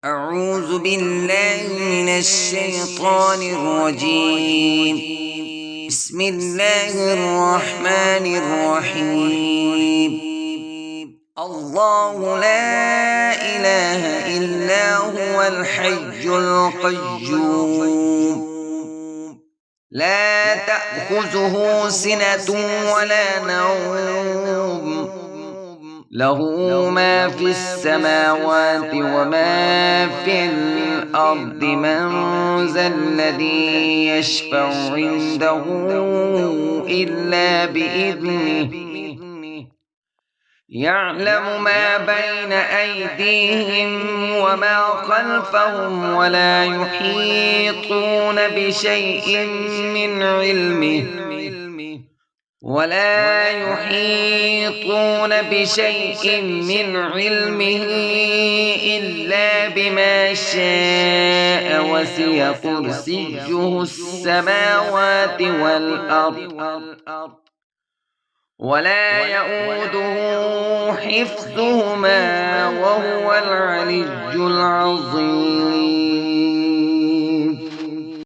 أعوذ بالله من الشيطان الرجيم. بسم الله الرحمن الرحيم. الله لا إله إلا هو الحي القيوم، لا تأخذه سنة ولا نوم، له ما في السماوات وما في الأرض. من ذا الذي يشفع عنده إلا بإذنه، يعلم ما بين أيديهم وما خلفهم، ولا يحيطون بشيء من علمه إلا بما شاء، وسع كرسيه السماوات والأرض، ولا يئوده حفظهما، وهو العلي العظيم.